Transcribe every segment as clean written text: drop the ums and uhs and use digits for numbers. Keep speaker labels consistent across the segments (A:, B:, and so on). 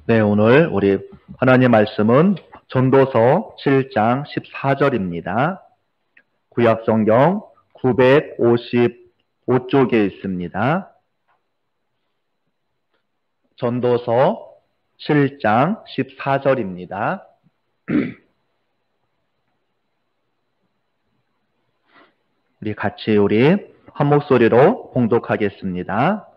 A: 네, 오늘 우리 하나님 말씀은 전도서 7장 14절입니다. 구약성경 955쪽에 있습니다. 전도서 7장 14절입니다. 우리 한 목소리로 봉독하겠습니다.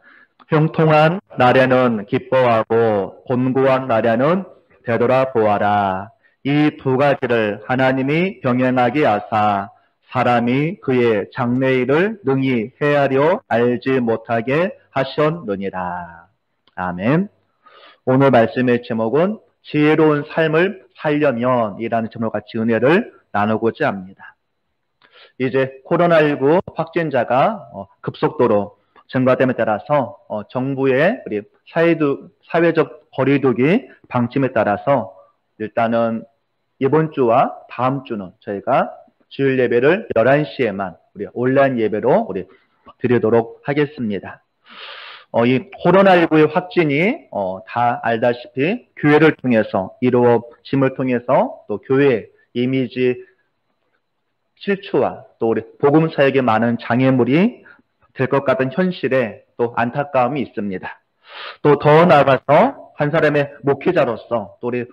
A: 형통한 날에는 기뻐하고 곤고한 날에는 되돌아보아라. 이 두 가지를 하나님이 병행하게 하사 사람이 그의 장래일을 능히 헤아려 알지 못하게 하셨느니라. 아멘. 오늘 말씀의 제목은 지혜로운 삶을 살려면 이라는 제목과 같이 은혜를 나누고자 합니다. 이제 코로나19 확진자가 급속도로 증가됨에 따라서 정부의 우리 사회적 거리두기 방침에 따라서 일단은 이번 주와 다음 주는 저희가 주일 예배를 11시에만 우리 온라인 예배로 우리 드리도록 하겠습니다. 이 코로나19의 확진이 다 알다시피 교회를 통해서 이루어짐을 통해서 또 교회 이미지 실추와 또 우리 복음 사역에 많은 장애물이 될 것 같은 현실에 또 안타까움이 있습니다. 또 더 나아가서 한 사람의 목회자로서 또 우리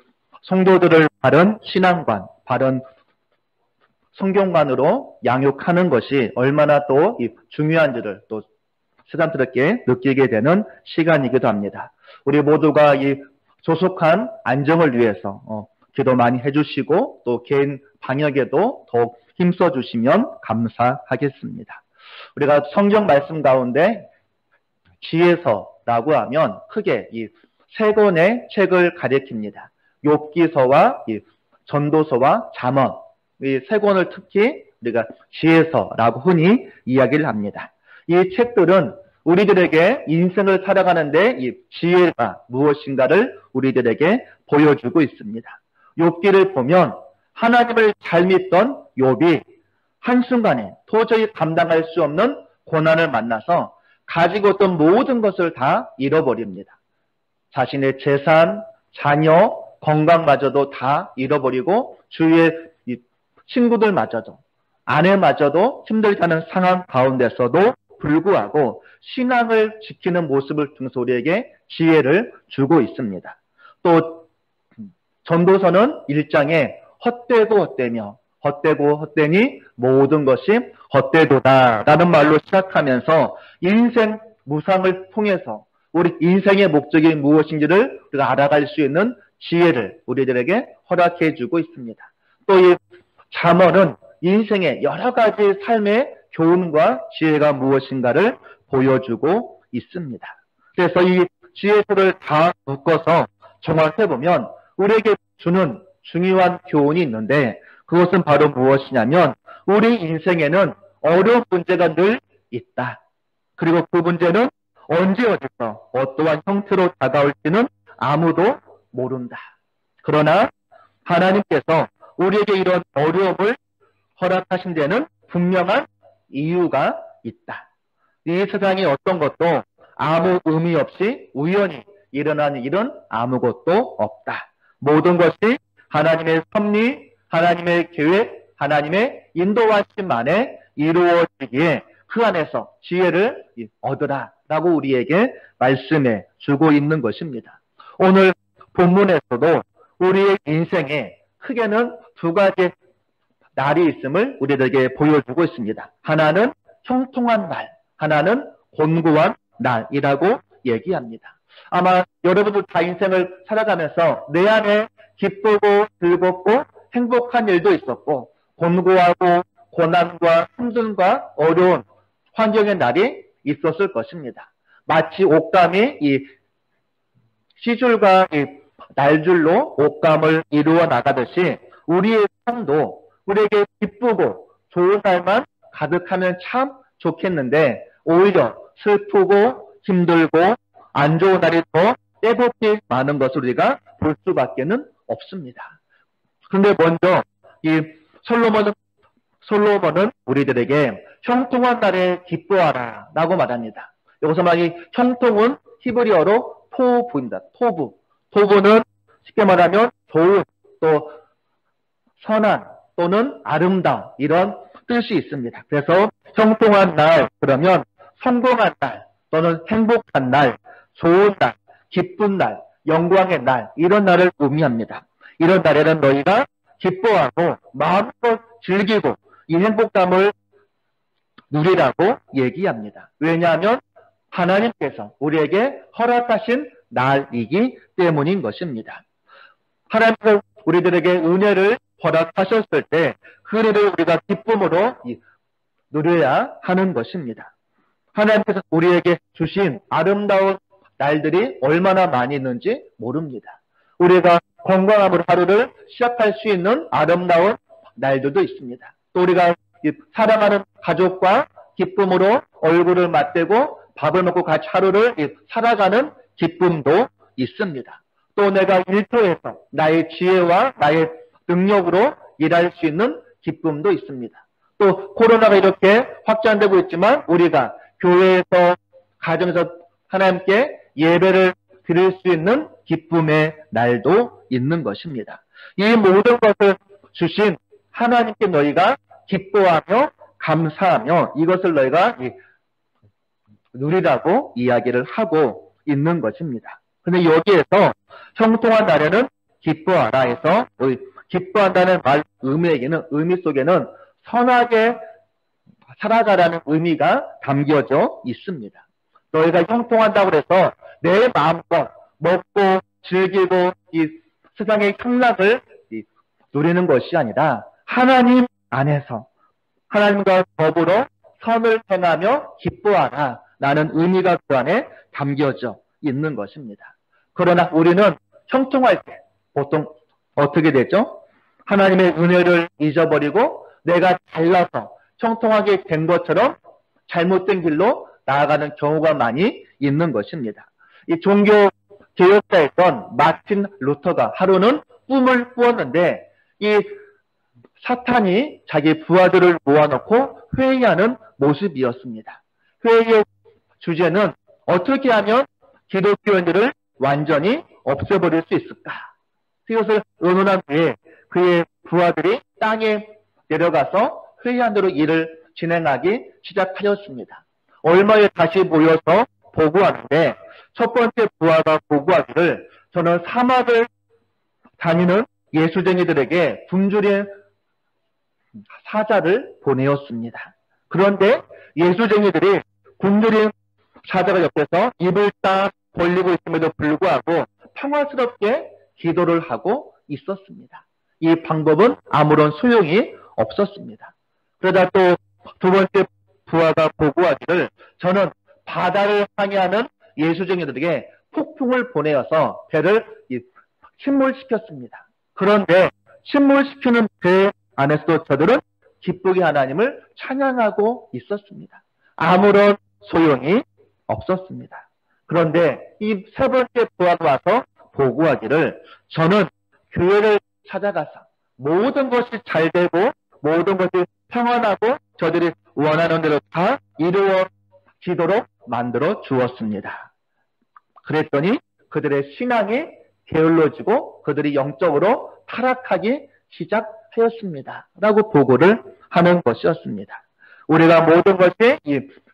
A: 성도들을 바른 신앙관, 바른 성경관으로 양육하는 것이 얼마나 또 중요한지를 또 새삼스럽게 느끼게 되는 시간이기도 합니다. 우리 모두가 이 조속한 안정을 위해서 기도 많이 해주시고 또 개인 방역에도 더욱 힘써 주시면 감사하겠습니다. 우리가 성경 말씀 가운데 지혜서라고 하면 크게 이 세 권의 책을 가리킵니다. 욥기서와 이 전도서와 잠언, 이 세 권을 특히 우리가 지혜서라고 흔히 이야기를 합니다. 이 책들은 우리들에게 인생을 살아가는데 이 지혜가 무엇인가를 우리들에게 보여주고 있습니다. 욥기를 보면 하나님을 잘 믿던 욥이 한순간에 도저히 감당할 수 없는 고난을 만나서 가지고 있던 모든 것을 다 잃어버립니다. 자신의 재산, 자녀, 건강마저도 다 잃어버리고 주위의 친구들마저도 아내마저도 힘들게 하는 상황 가운데서도 불구하고 신앙을 지키는 모습을 통해서 우리에게 지혜를 주고 있습니다. 또 전도서는 1장에 헛되고 헛되며 헛되고 헛되니 모든 것이 헛되도다 라는 말로 시작하면서 인생 무상을 통해서 우리 인생의 목적이 무엇인지를 우리가 알아갈 수 있는 지혜를 우리들에게 허락해 주고 있습니다. 또 이 잠언은 인생의 여러 가지 삶의 교훈과 지혜가 무엇인가를 보여주고 있습니다. 그래서 이 지혜서를 다 묶어서 종합해보면 우리에게 주는 중요한 교훈이 있는데 그것은 바로 무엇이냐면 우리 인생에는 어려운 문제가 늘 있다. 그리고 그 문제는 언제 어디서 어떠한 형태로 다가올지는 아무도 모른다. 그러나 하나님께서 우리에게 이런 어려움을 허락하신 데는 분명한 이유가 있다. 이 세상에 어떤 것도 아무 의미 없이 우연히 일어나는 일은 아무것도 없다. 모든 것이 하나님의 섭리, 하나님의 계획, 하나님의 인도하심 안에 이루어지기에 그 안에서 지혜를 얻으라 라고 우리에게 말씀해 주고 있는 것입니다. 오늘 본문에서도 우리의 인생에 크게는 두 가지 날이 있음을 우리들에게 보여주고 있습니다. 하나는 형통한 날, 하나는 곤고한 날이라고 얘기합니다. 아마 여러분들 다 인생을 살아가면서 내 안에 기쁘고 즐겁고 행복한 일도 있었고 곤고하고 고난과 힘듦과 어려운 환경의 날이 있었을 것입니다. 마치 옷감이 이 시줄과 이 날줄로 옷감을 이루어 나가듯이 우리의 삶도 우리에게 기쁘고 좋은 날만 가득하면 참 좋겠는데 오히려 슬프고 힘들고 안 좋은 날이 더 빼곡히 많은 것을 우리가 볼 수밖에는 없습니다. 그런데 먼저 이 솔로몬은 우리들에게 형통한 날에 기뻐하라 라고 말합니다. 여기서 막 이 형통은 히브리어로 토부입니다. 토부. 호구는 쉽게 말하면 좋은, 또 선한 또는 아름다운 이런 뜻이 있습니다. 그래서 형통한 날 그러면 성공한 날 또는 행복한 날, 좋은 날, 기쁜 날, 영광의 날 이런 날을 의미합니다. 이런 날에는 너희가 기뻐하고 마음껏 즐기고 이 행복감을 누리라고 얘기합니다. 왜냐하면 하나님께서 우리에게 허락하신 날이기 때문인 것입니다. 하나님께서 우리들에게 은혜를 허락하셨을 때 그 은혜를 우리가 기쁨으로 누려야 하는 것입니다. 하나님께서 우리에게 주신 아름다운 날들이 얼마나 많이 있는지 모릅니다. 우리가 건강함으로 하루를 시작할 수 있는 아름다운 날들도 있습니다. 또 우리가 사랑하는 가족과 기쁨으로 얼굴을 맞대고 밥을 먹고 같이 하루를 살아가는 기쁨도 있습니다. 또 내가 일터에서 나의 지혜와 나의 능력으로 일할 수 있는 기쁨도 있습니다. 또 코로나가 이렇게 확산되고 있지만 우리가 교회에서 가정에서 하나님께 예배를 드릴 수 있는 기쁨의 날도 있는 것입니다. 이 모든 것을 주신 하나님께 너희가 기뻐하며 감사하며 이것을 너희가 누리라고 이야기를 하고 있는 것입니다. 근데 여기에서 형통한 날에는 기뻐하라 해서 기뻐한다는 말 의미 속에는 선하게 살아가라는 의미가 담겨져 있습니다. 너희가 형통한다고 해서 내 마음껏 먹고 즐기고 이 세상의 향락을 누리는 것이 아니라 하나님 안에서 하나님과 더불어 선을 행하며 기뻐하라 라는 의미가 그 안에 담겨져 있는 것입니다. 그러나 우리는 형통할 때 보통 어떻게 되죠? 하나님의 은혜를 잊어버리고 내가 잘나서 형통하게 된 것처럼 잘못된 길로 나아가는 경우가 많이 있는 것입니다. 이 종교 개혁자였던 마틴 루터가 하루는 꿈을 꾸었는데 이 사탄이 자기 부하들을 모아놓고 회의하는 모습이었습니다. 회의의 주제는 어떻게 하면 기독교인들을 완전히 없애버릴 수 있을까? 이것을 의논한 뒤에 그의 부하들이 땅에 내려가서 회의한 대로 일을 진행하기 시작하였습니다. 얼마 후에 다시 모여서 보고하는데 첫 번째 부하가 보고하기를 저는 사막을 다니는 예수쟁이들에게 굶주린 사자를 보내었습니다. 그런데 예수쟁이들이 굶주린 사자가 옆에서 입을 딱 벌리고 있음에도 불구하고 평화스럽게 기도를 하고 있었습니다. 이 방법은 아무런 소용이 없었습니다. 그러다 또 두 번째 부하가 보고하기를 저는 바다를 항해하는 예수쟁이들에게 폭풍을 보내어서 배를 침몰시켰습니다. 그런데 침몰시키는 배 안에서도 저들은 기쁘게 하나님을 찬양하고 있었습니다. 아무런 소용이 없었습니다. 그런데 이 세 번째 부하가 와서 보고하기를 저는 교회를 찾아가서 모든 것이 잘 되고 모든 것이 평안하고 저들이 원하는 대로 다 이루어지도록 만들어 주었습니다. 그랬더니 그들의 신앙이 게을러지고 그들이 영적으로 타락하기 시작하였습니다. 라고 보고를 하는 것이었습니다. 우리가 모든 것이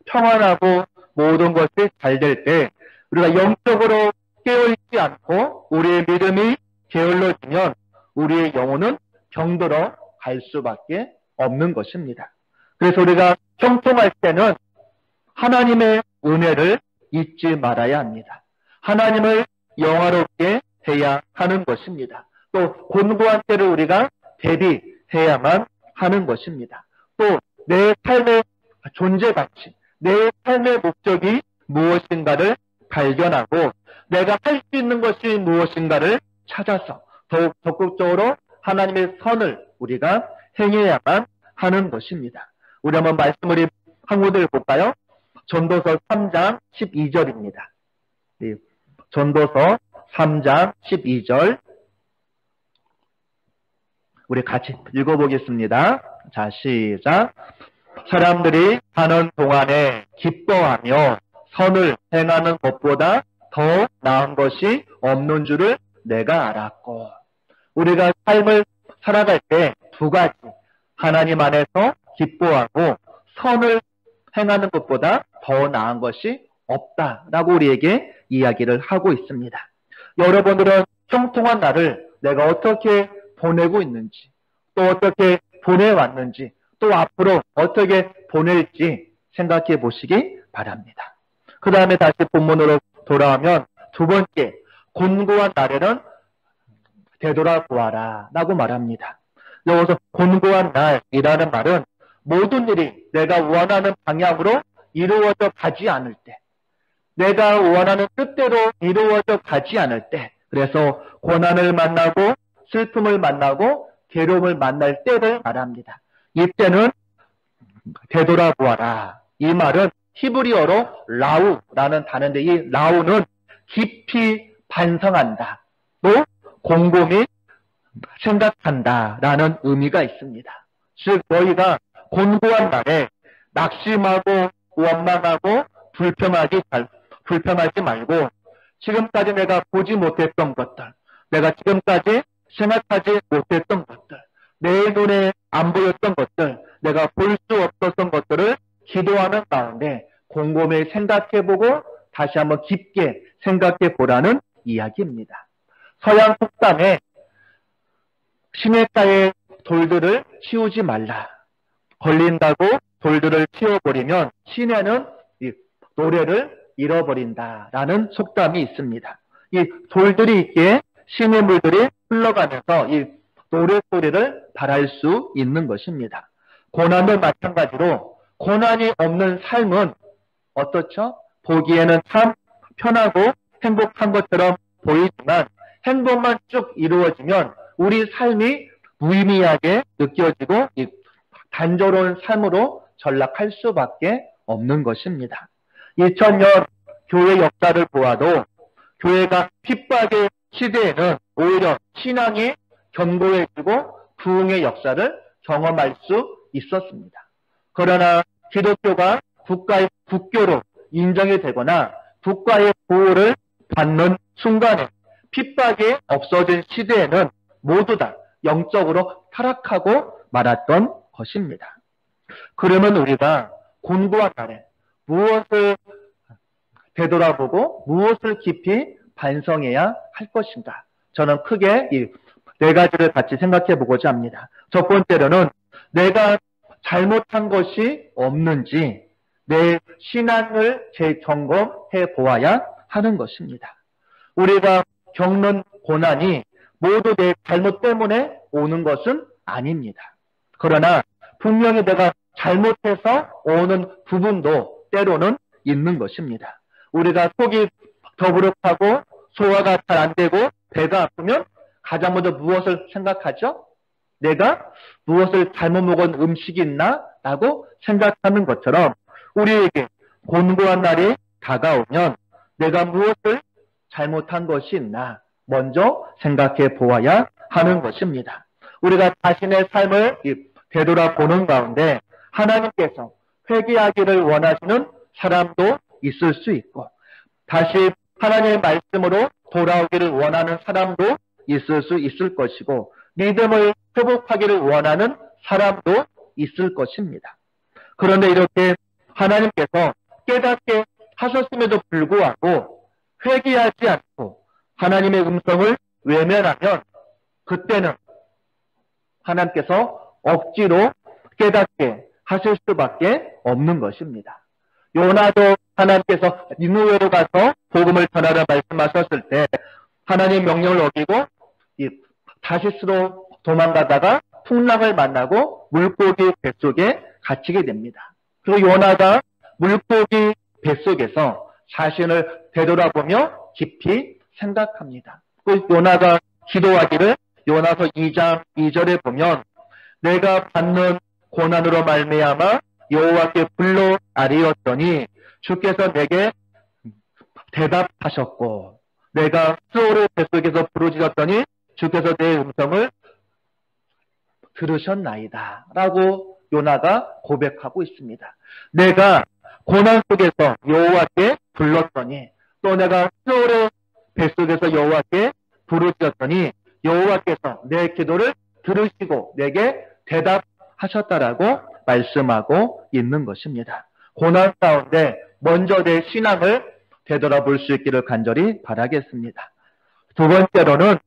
A: 평안하고 모든 것이 잘 될 때 우리가 영적으로 깨어있지 않고 우리의 믿음이 게을러지면 우리의 영혼은 병들어 갈 수밖에 없는 것입니다. 그래서 우리가 형통할 때는 하나님의 은혜를 잊지 말아야 합니다. 하나님을 영화롭게 해야 하는 것입니다. 또 곤고한 때를 우리가 대비해야만 하는 것입니다. 또 내 삶의 존재 가치, 내 삶의 목적이 무엇인가를 발견하고 내가 할 수 있는 것이 무엇인가를 찾아서 더욱 적극적으로 하나님의 선을 우리가 행해야만 하는 것입니다. 우리 한번 말씀을 한 구절 볼까요? 전도서 3장 12절입니다. 전도서 3장 12절 우리 같이 읽어보겠습니다. 자, 시작. 사람들이 사는 동안에 기뻐하며 선을 행하는 것보다 더 나은 것이 없는 줄을 내가 알았고, 우리가 삶을 살아갈 때 두 가지, 하나님 안에서 기뻐하고 선을 행하는 것보다 더 나은 것이 없다라고 우리에게 이야기를 하고 있습니다. 여러분들은 형통한 날을 내가 어떻게 보내고 있는지, 또 어떻게 보내왔는지, 또 앞으로 어떻게 보낼지 생각해 보시기 바랍니다. 그 다음에 다시 본문으로 돌아오면 두 번째, 곤고한 날에는 되돌아보아라 라고 말합니다. 여기서 곤고한 날이라는 말은 모든 일이 내가 원하는 방향으로 이루어져 가지 않을 때, 내가 원하는 뜻대로 이루어져 가지 않을 때, 그래서 고난을 만나고 슬픔을 만나고 괴로움을 만날 때를 말합니다. 이때는 되돌아보아라. 이 말은 히브리어로 라우라는 단어인데, 이 라우는 깊이 반성한다, 또 곰곰이 생각한다라는 의미가 있습니다. 즉 너희가 곤고한 날에 낙심하고 원망하고 불평하지 말고, 지금까지 내가 보지 못했던 것들, 내가 지금까지 생각하지 못했던 것들, 내 눈에 안 보였던 것들, 내가 볼 수 없었던 것들을 기도하는 가운데 곰곰이 생각해보고 다시 한번 깊게 생각해보라는 이야기입니다. 서양 속담에 시냇가의 돌들을 치우지 말라. 걸린다고 돌들을 치워버리면 시내는 이 노래를 잃어버린다라는 속담이 있습니다. 이 돌들이 있기에 시냇물들이 흘러가면서 이 노랫소리를 발할 수 있는 것입니다. 고난도 마찬가지로 고난이 없는 삶은 어떻죠? 보기에는 참 편하고 행복한 것처럼 보이지만 행복만 쭉 이루어지면 우리 삶이 무의미하게 느껴지고 단조로운 삶으로 전락할 수밖에 없는 것입니다. 2000년 교회 역사를 보아도 교회가 핍박의 시대에는 오히려 신앙이 견고해지고 부흥의 역사를 경험할 수 있었습니다. 그러나 기독교가 국가의 국교로 인정이 되거나 국가의 보호를 받는 순간에 핍박이 없어진 시대에는 모두 다 영적으로 타락하고 말았던 것입니다. 그러면 우리가 곤고한 날에 무엇을 되돌아보고 무엇을 깊이 반성해야 할 것인가? 저는 크게 이 네 가지를 같이 생각해 보고자 합니다. 첫 번째로는 내가 잘못한 것이 없는지 내 신앙을 재점검해 보아야 하는 것입니다. 우리가 겪는 고난이 모두 내 잘못 때문에 오는 것은 아닙니다. 그러나 분명히 내가 잘못해서 오는 부분도 때로는 있는 것입니다. 우리가 속이 더부룩하고 소화가 잘 안 되고 배가 아프면 가장 먼저 무엇을 생각하죠? 내가 무엇을 잘못 먹은 음식이 있나? 라고 생각하는 것처럼 우리에게 곤고한 날이 다가오면 내가 무엇을 잘못한 것이 있나? 먼저 생각해 보아야 하는 것입니다. 우리가 자신의 삶을 되돌아보는 가운데 하나님께서 회개하기를 원하시는 사람도 있을 수 있고 다시 하나님의 말씀으로 돌아오기를 원하는 사람도 있을 수 있을 것이고 믿음을 회복하기를 원하는 사람도 있을 것입니다. 그런데 이렇게 하나님께서 깨닫게 하셨음에도 불구하고 회개하지 않고 하나님의 음성을 외면하면 그때는 하나님께서 억지로 깨닫게 하실 수밖에 없는 것입니다. 요나도 하나님께서 니느웨로 가서 복음을 전하라 말씀하셨을 때 하나님의 명령을 어기고 다시스로 도망가다가 풍랑을 만나고 물고기 뱃속에 갇히게 됩니다. 그리고 요나가 물고기 뱃속에서 자신을 되돌아보며 깊이 생각합니다. 그 요나가 기도하기를 요나서 2장 2절에 보면 내가 받는 고난으로 말미암아 여호와께 불러 아뢰었더니 주께서 내게 대답하셨고 내가 수오르 뱃속에서 부르짖었더니 주께서 내 음성을 들으셨나이다 라고 요나가 고백하고 있습니다. 내가 고난 속에서 여호와께 불렀더니 또 내가 수오르 뱃속에서 여호와께 부르짖었더니 여호와께서 내 기도를 들으시고 내게 대답하셨다라고 말씀하고 있는 것입니다. 고난 가운데 먼저 내 신앙을 되돌아볼 수 있기를 간절히 바라겠습니다. 두 번째로는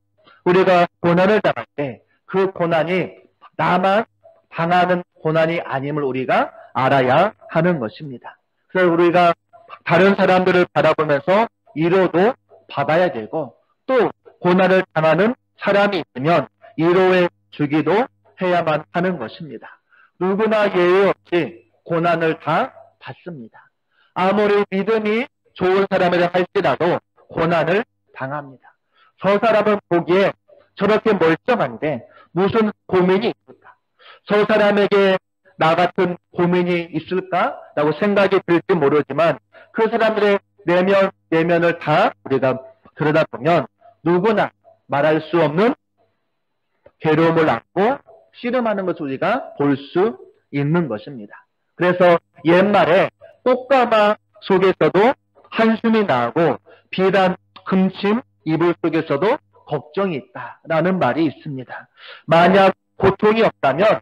A: 우리가 고난을 당할 때 그 고난이 나만 당하는 고난이 아님을 우리가 알아야 하는 것입니다. 그래서 우리가 다른 사람들을 바라보면서 위로도 받아야 되고 또 고난을 당하는 사람이 있으면 위로해 주기도 해야만 하는 것입니다. 누구나 예외 없이 고난을 다 받습니다. 아무리 믿음이 좋은 사람이라 할지라도 고난을 당합니다. 저 사람은 보기에 저렇게 멀쩡한데 무슨 고민이 있을까? 저 사람에게 나 같은 고민이 있을까라고 생각이 들지 모르지만 그 사람들의 내면을 다 우리가 들여다보면 누구나 말할 수 없는 괴로움을 안고 씨름하는 것을 우리가 볼 수 있는 것입니다. 그래서 옛말에 꽃가마 속에서도 한숨이 나고 비단 금침 이불 속에서도 걱정이 있다라는 말이 있습니다. 만약 고통이 없다면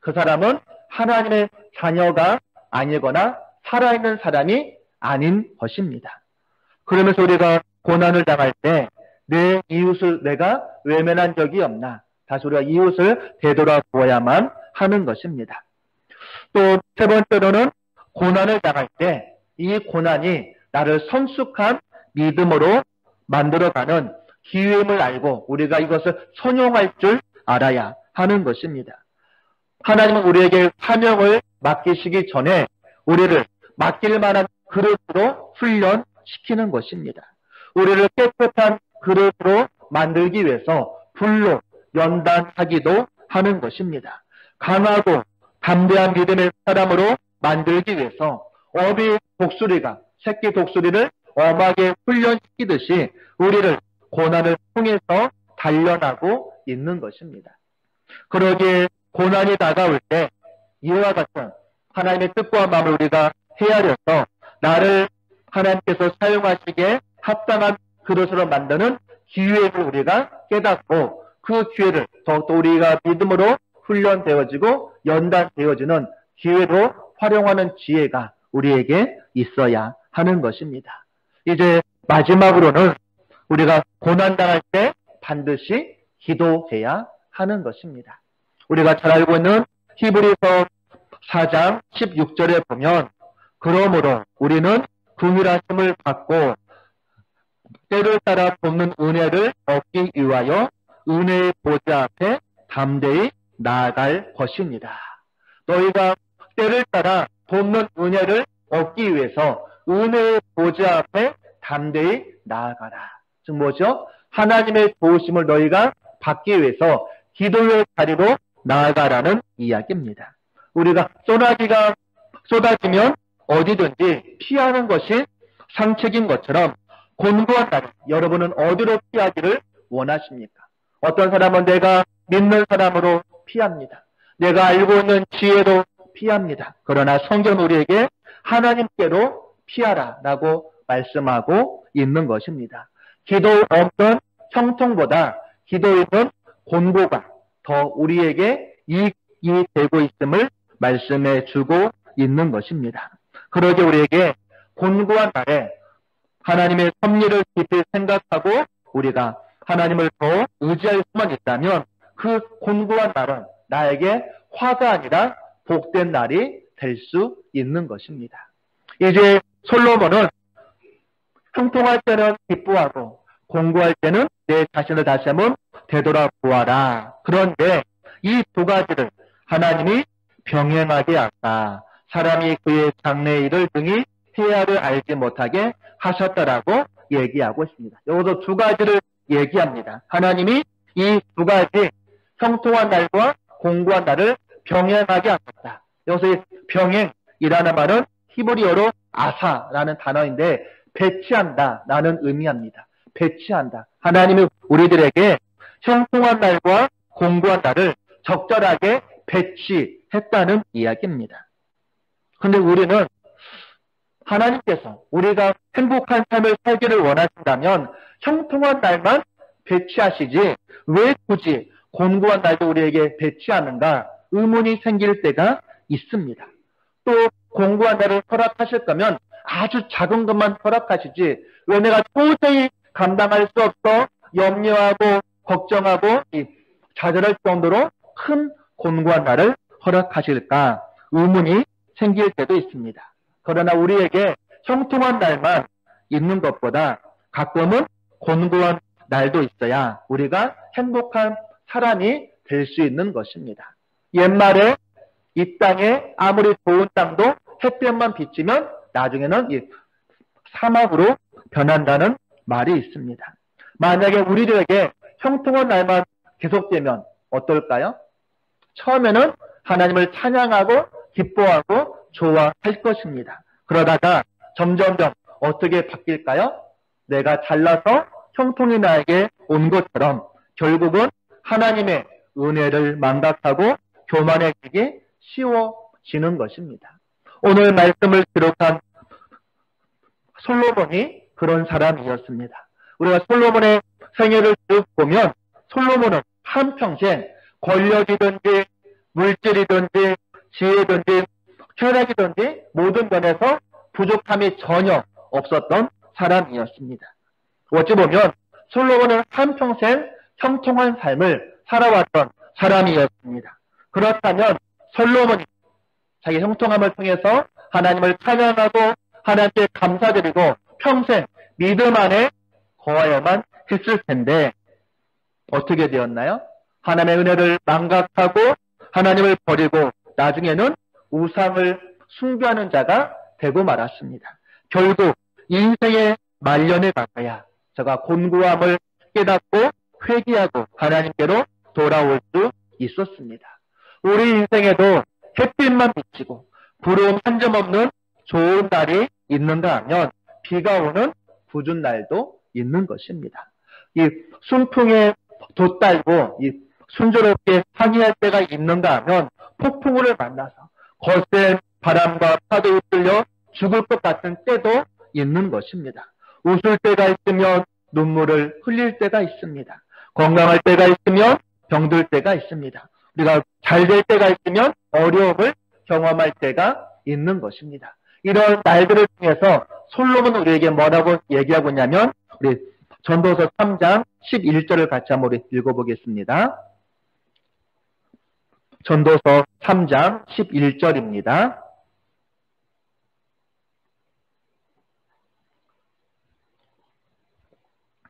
A: 그 사람은 하나님의 자녀가 아니거나 살아있는 사람이 아닌 것입니다. 그러면서 우리가 고난을 당할 때 내 이웃을 내가 외면한 적이 없나? 다시 우리가 이웃을 되돌아보아야만 하는 것입니다. 또 세 번째로는 고난을 당할 때 이 고난이 나를 성숙한 믿음으로 만들어가는 기회임을 알고 우리가 이것을 선용할 줄 알아야 하는 것입니다. 하나님은 우리에게 사명을 맡기시기 전에 우리를 맡길 만한 그릇으로 훈련시키는 것입니다. 우리를 깨끗한 그릇으로 만들기 위해서 불로 연단하기도 하는 것입니다. 강하고 담대한 믿음의 사람으로 만들기 위해서 어미 독수리가 새끼 독수리를 엄하게 훈련시키듯이 우리를 고난을 통해서 단련하고 있는 것입니다. 그러기에 고난이 다가올 때 이와 같은 하나님의 뜻과 마음을 우리가 헤아려서 나를 하나님께서 사용하시기에 합당한 그릇으로 만드는 기회를 우리가 깨닫고 그 기회를 더욱더 우리가 믿음으로 훈련되어지고 연단되어지는 기회로 활용하는 지혜가 우리에게 있어야 하는 것입니다. 이제 마지막으로는 우리가 고난당할 때 반드시 기도해야 하는 것입니다. 우리가 잘 알고 있는 히브리서 4장 16절에 보면 그러므로 우리는 긍휼하심을 받고 때를 따라 돕는 은혜를 얻기 위하여 은혜의 보좌 앞에 담대히 나아갈 것입니다. 너희가 때를 따라 돕는 은혜를 얻기 위해서 은혜의 보좌 앞에 담대히 나아가라. 즉 뭐죠? 하나님의 도우심을 너희가 받기 위해서 기도의 자리로 나아가라는 이야기입니다. 우리가 소나기가 쏟아지면 어디든지 피하는 것이 상책인 것처럼 곤고한 날 여러분은 어디로 피하기를 원하십니까? 어떤 사람은 내가 믿는 사람으로 피합니다. 내가 알고 있는 지혜로 피합니다. 그러나 성경은 우리에게 하나님께로 피하라 라고 말씀하고 있는 것입니다. 기도 없는 형통보다 기도 있는 곤고가 더 우리에게 이익이 되고 있음을 말씀해 주고 있는 것입니다. 그러게 우리에게 곤고한 날에 하나님의 섭리를 깊이 생각하고 우리가 하나님을 더 의지할 수만 있다면 그 곤고한 날은 나에게 화가 아니라 복된 날이 될 수 있는 것입니다. 이제 솔로몬은 형통할 때는 기뻐하고 공고할 때는 내 자신을 다시 한번 되돌아보아라. 그런데 이 두 가지를 하나님이 병행하게 하사 사람이 그의 장래 일을 등이 해야를 알지 못하게 하셨다라고 얘기하고 있습니다. 여기서 두 가지를 얘기합니다. 하나님이 이 두 가지 형통한 날과 공고한 날을 병행하게 하셨다. 여기서 이 병행이라는 말은 히브리어로 아사라는 단어인데 배치한다라는 의미합니다. 배치한다. 하나님이 우리들에게 형통한 날과 공고한 날을 적절하게 배치했다는 이야기입니다. 그런데 우리는 하나님께서 우리가 행복한 삶을 살기를 원하신다면 형통한 날만 배취하시지 왜 굳이 곤고한 날도 우리에게 배취하는가 의문이 생길 때가 있습니다. 또 곤고한 날을 허락하실 거면 아주 작은 것만 허락하시지 왜 내가 도저히 감당할 수 없어 염려하고 걱정하고 좌절할 정도로 큰 곤고한 날을 허락하실까 의문이 생길 때도 있습니다. 그러나 우리에게 형통한 날만 있는 것보다 가끔은 곤고한 날도 있어야 우리가 행복한 사람이 될 수 있는 것입니다. 옛말에 이 땅에 아무리 좋은 땅도 햇볕만 비치면 나중에는 사막으로 변한다는 말이 있습니다. 만약에 우리들에게 형통한 날만 계속되면 어떨까요? 처음에는 하나님을 찬양하고 기뻐하고 좋아할 것입니다. 그러다가 점점점 어떻게 바뀔까요? 내가 잘나서 형통이 나에게 온 것처럼 결국은 하나님의 은혜를 망각하고 교만해지기 쉬워지는 것입니다. 오늘 말씀을 기록한 솔로몬이 그런 사람이었습니다. 우리가 솔로몬의 생애를 쭉 보면 솔로몬은 한평생 권력이든지 물질이든지 지혜든지 쾌락이든지 모든 면에서 부족함이 전혀 없었던 사람이었습니다. 어찌 보면 솔로몬은 한평생 형통한 삶을 살아왔던 사람이었습니다. 그렇다면 솔로몬이 자기 형통함을 통해서 하나님을 찬양하고 하나님께 감사드리고 평생 믿음 안에 거해야만 했을 텐데 어떻게 되었나요? 하나님의 은혜를 망각하고 하나님을 버리고 나중에는 우상을 숭배하는 자가 되고 말았습니다. 결국 인생의 말년에 가서야 저가 곤고함을 깨닫고 회개하고 하나님께로 돌아올 수 있었습니다. 우리 인생에도 햇빛만 비치고 부러움 한 점 없는 좋은 날이 있는가 하면 비가 오는 궂은 날도 있는 것입니다. 이 순풍에 돛달고 이 순조롭게 항해할 때가 있는가 하면 폭풍우를 만나서 거센 바람과 파도에 끌려 죽을 것 같은 때도 있는 것입니다. 웃을 때가 있으면 눈물을 흘릴 때가 있습니다. 건강할 때가 있으면 병들 때가 있습니다. 우리가 잘 될 때가 있으면 어려움을 경험할 때가 있는 것입니다. 이런 날들을 통해서 솔로몬은 우리에게 뭐라고 얘기하고 있냐면 우리 전도서 3장 11절을 같이 한번 우리 읽어보겠습니다. 전도서 3장 11절입니다.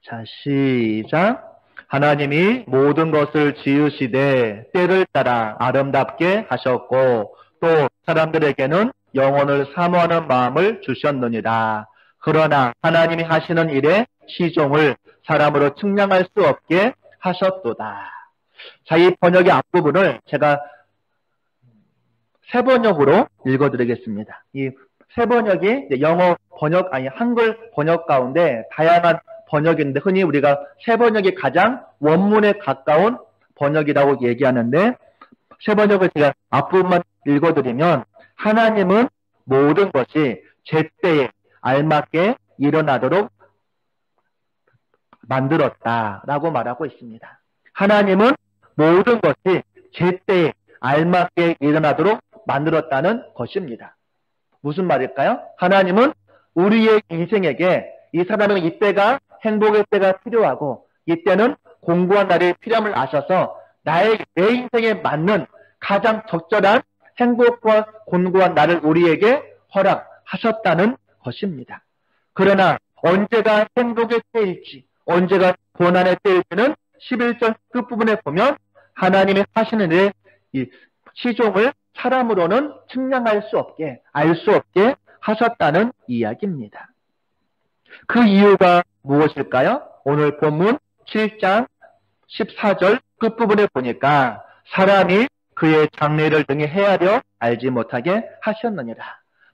A: 자, 시작. 하나님이 모든 것을 지으시되 때를 따라 아름답게 하셨고 또 사람들에게는 영혼을 사모하는 마음을 주셨느니라. 그러나 하나님이 하시는 일에 시종을 사람으로 측량할 수 없게 하셨도다. 자, 이 번역의 앞부분을 제가 새 번역으로 읽어드리겠습니다. 이 새 번역이 영어 번역, 한글 번역 가운데 다양한 번역인데 흔히 우리가 새 번역이 가장 원문에 가까운 번역이라고 얘기하는데 새 번역을 제가 앞부분만 읽어드리면 하나님은 모든 것이 제때에 알맞게 일어나도록 만들었다라고 말하고 있습니다. 하나님은 모든 것이 제때에 알맞게 일어나도록 만들었다는 것입니다. 무슨 말일까요? 하나님은 우리의 인생에게 이 사람은 이때가 행복의 때가 필요하고 이때는 공고한 날이 필요함을 아셔서 내 인생에 맞는 가장 적절한 행복과 곤고한 날을 우리에게 허락하셨다는 것입니다. 그러나 언제가 행복의 때일지 언제가 고난의 때일지는 11절 끝부분에 보면 하나님이 하시는 일의 이 시종을 사람으로는 측량할 수 없게 알 수 없게 하셨다는 이야기입니다. 그 이유가 무엇일까요? 오늘 본문 7장 14절 끝부분에 보니까 사람이 그의 장래를 등에 헤아려 알지 못하게 하셨느니라.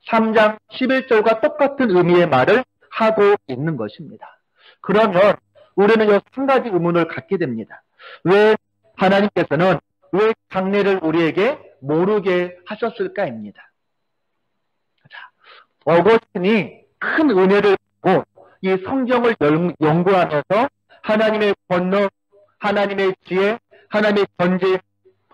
A: 3장 11절과 똑같은 의미의 말을 하고 있는 것입니다. 그러면 우리는 이 한 가지 의문을 갖게 됩니다. 왜 하나님께서는 왜 장래를 우리에게 모르게 하셨을까입니다. 자, 어거스틴이 큰 은혜를 받고 이 성경을 연구하면서 하나님의 권능, 하나님의 지혜, 하나님의 전지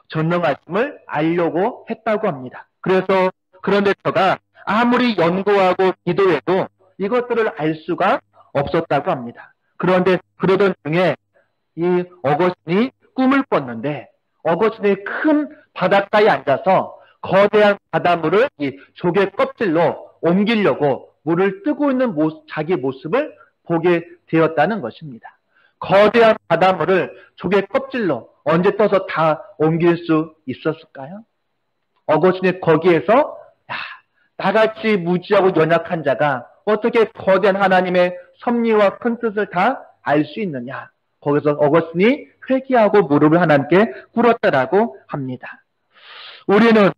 A: 전능하심을 알려고 했다고 합니다. 그래서 그런데 저가 아무리 연구하고 기도해도 이것들을 알 수가 없었다고 합니다. 그런데 그러던 중에 이 어거스틴이 꿈을 꿨는데 어거스틴이 큰 바닷가에 앉아서 거대한 바닷물을 이 조개 껍질로 옮기려고 물을 뜨고 있는 자기 모습을 보게 되었다는 것입니다. 거대한 바닷물을 조개 껍질로 언제 떠서 다 옮길 수 있었을까요? 어거스틴이 거기에서 나같이 무지하고 연약한 자가 어떻게 거대한 하나님의 섭리와 큰 뜻을 다 알 수 있느냐. 거기서 어거스틴이 회개하고 무릎을 하나님께 꿇었다라고 합니다. 우리는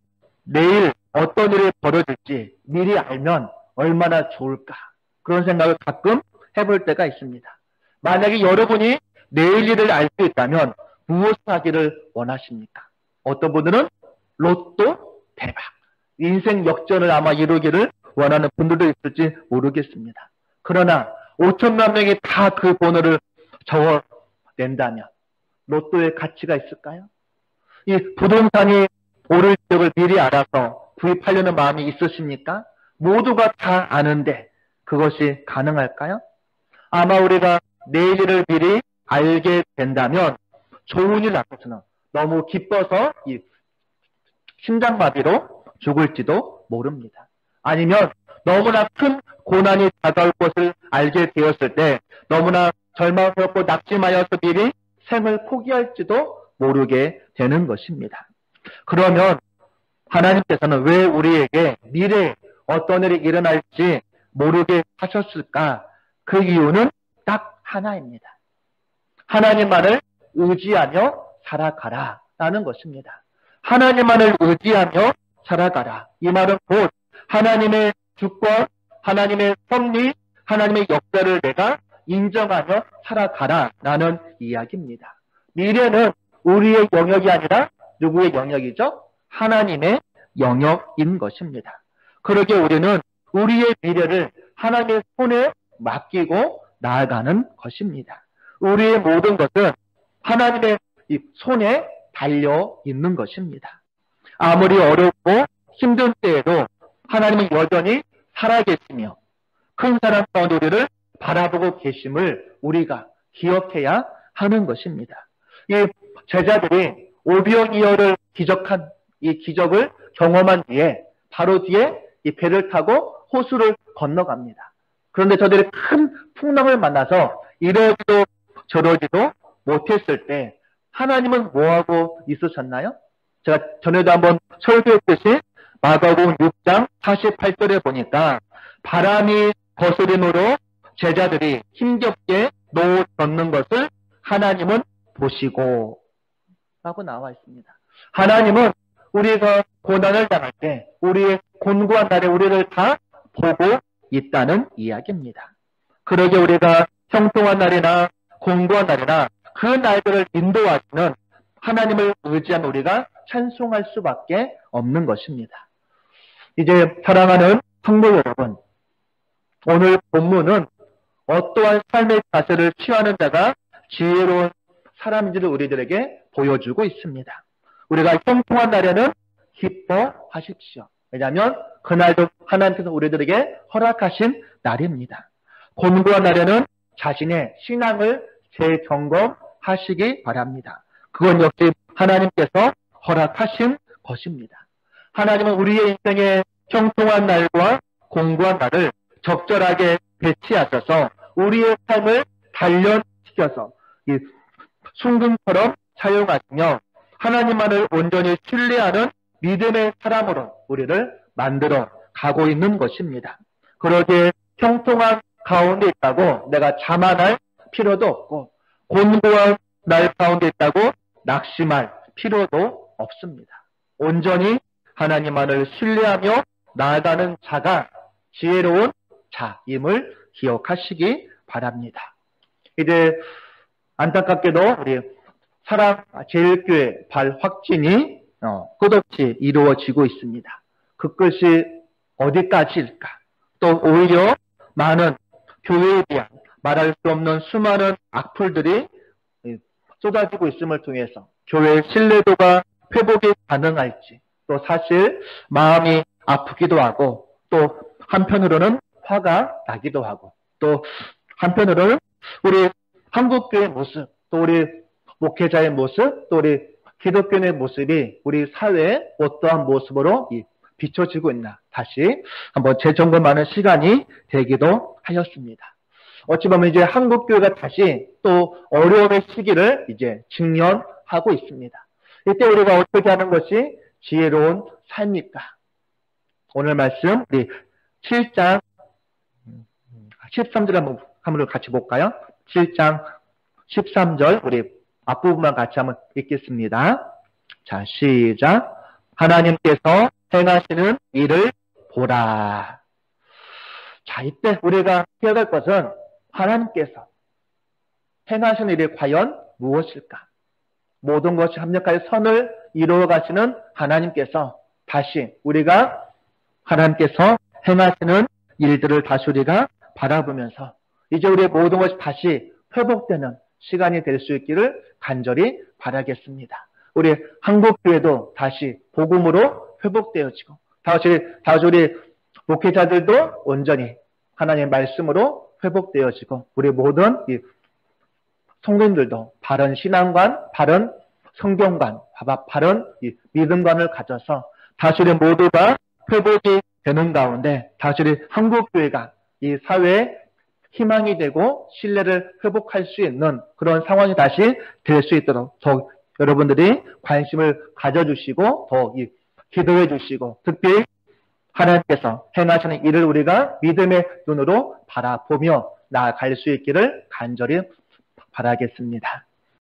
A: 내일 어떤 일이 벌어질지 미리 알면 얼마나 좋을까. 그런 생각을 가끔 해볼 때가 있습니다. 만약에 여러분이 내일 일을 알 수 있다면 무엇을 하기를 원하십니까? 어떤 분들은 로또 대박, 인생 역전을 아마 이루기를 원하는 분들도 있을지 모르겠습니다. 그러나 5천만 명이 다 그 번호를 적어낸다면 로또의 가치가 있을까요? 이 부동산이 오를 지역을 미리 알아서 구입하려는 마음이 있으십니까? 모두가 다 아는데 그것이 가능할까요? 아마 우리가 내일 일을 미리 알게 된다면 좋은 일 앞에서는 너무 기뻐서 이 심장마비로 죽을지도 모릅니다. 아니면 너무나 큰 고난이 다가올 것을 알게 되었을 때 너무나 절망스럽고 낙심하여서 미리 생을 포기할지도 모르게 되는 것입니다. 그러면 하나님께서는 왜 우리에게 미래에 어떤 일이 일어날지 모르게 하셨을까? 그 이유는 딱 하나입니다. 하나님만을 의지하며 살아가라 라는 것입니다. 하나님만을 의지하며 살아가라. 이 말은 곧 하나님의 주권, 하나님의 섭리, 하나님의 역사를 내가 인정하며 살아가라 라는 이야기입니다. 미래는 우리의 영역이 아니라 누구의 영역이죠? 하나님의 영역인 것입니다. 그러기에 우리는 우리의 미래를 하나님의 손에 맡기고 나아가는 것입니다. 우리의 모든 것은 하나님의 손에 달려 있는 것입니다. 아무리 어렵고 힘든 때에도 하나님은 여전히 살아계시며 큰 사랑 가운데 우리를 바라보고 계심을 우리가 기억해야 하는 것입니다. 이 제자들이 오병이어를 기적한 이 기적을 경험한 뒤에 바로 뒤에 이 배를 타고 호수를 건너갑니다. 그런데 저들이 큰 풍랑을 만나서 이러지도 저러지도 못했을 때 하나님은 뭐하고 있으셨나요? 제가 전에도 한번 설교했듯이 마가복음 6장 48절에 보니까 바람이 거스림으로 제자들이 힘겹게 노 젓는 것을 하나님은 보시고 라고 나와 있습니다. 하나님은 우리가 고난을 당할 때 우리의 곤고한 날에 우리를 다 보고 있다는 이야기입니다. 그러게 우리가 형통한 날이나 공고한 날이나 그 날들을 인도하시는 하나님을 의지한 우리가 찬송할 수밖에 없는 것입니다. 이제 사랑하는 성도 여러분, 오늘 본문은 어떠한 삶의 자세를 취하는 자가 지혜로운 사람인지를 우리들에게 보여주고 있습니다. 우리가 형통한 날에는 기뻐하십시오. 왜냐하면 그날도 하나님께서 우리들에게 허락하신 날입니다. 곤고한 날에는 자신의 신앙을 재점검하시기 바랍니다. 그건 역시 하나님께서 허락하신 것입니다. 하나님은 우리의 인생의 형통한 날과 공고한 날을 적절하게 배치하셔서 우리의 삶을 단련시켜서 이 순금처럼 사용하시며 하나님만을 온전히 신뢰하는 믿음의 사람으로 우리를 만들어 가고 있는 것입니다. 그러기에 형통한 가운데 있다고 내가 자만할 필요도 없고 곤고한 날 가운데 있다고 낙심할 필요도 없습니다. 온전히 하나님만을 신뢰하며 나아가는 자가 지혜로운 자임을 기억하시기 바랍니다. 이제 안타깝게도 우리 사랑제일교회 발확진이 끝없이 이루어지고 있습니다. 그 끝이 어디까지일까? 또 오히려 많은 교회에 대한 말할 수 없는 수많은 악플들이 쏟아지고 있음을 통해서 교회의 신뢰도가 회복이 가능할지 또 사실 마음이 아프기도 하고 또 한편으로는 화가 나기도 하고 또 한편으로는 우리 한국교회의 모습 또 우리 목회자의 모습 또 우리 기독교인의 모습이 우리 사회에 어떠한 모습으로 비춰지고 있나 다시 한번 재점검하는 시간이 되기도 하였습니다. 어찌 보면 이제 한국교회가 다시 또 어려움의 시기를 이제 직면하고 있습니다. 이때 우리가 어떻게 하는 것이 지혜로운 삶입니까? 오늘 말씀 우리 7장 13절 한번 같이 볼까요? 7장 13절 우리 앞부분만 같이 한번 읽겠습니다. 자, 시작. 하나님께서 행하시는 일을 보라. 자, 이때 우리가 기억할 것은 하나님께서 행하시는 일이 과연 무엇일까? 모든 것이 합력하여 선을 이루어 가시는 하나님께서 다시 우리가 하나님께서 행하시는 일들을 다시 우리가 바라보면서 이제 우리의 모든 것이 다시 회복되는 시간이 될 수 있기를 간절히 바라겠습니다. 우리 한국교회도 다시 복음으로 회복되어지고 다시 우리 목회자들도 온전히 하나님의 말씀으로 회복되어지고 우리 모든 이 성도님들도 바른 신앙관, 바른 성경관, 바른 이 믿음관을 가져서 다시 우리 모두가 회복이 되는 가운데 다시 우리 한국교회가 이 사회에 희망이 되고 신뢰를 회복할 수 있는 그런 상황이 다시 될 수 있도록 더 여러분들이 관심을 가져주시고 더 기도해 주시고 특별히 하나님께서 행하시는 일을 우리가 믿음의 눈으로 바라보며 나아갈 수 있기를 간절히 바라겠습니다.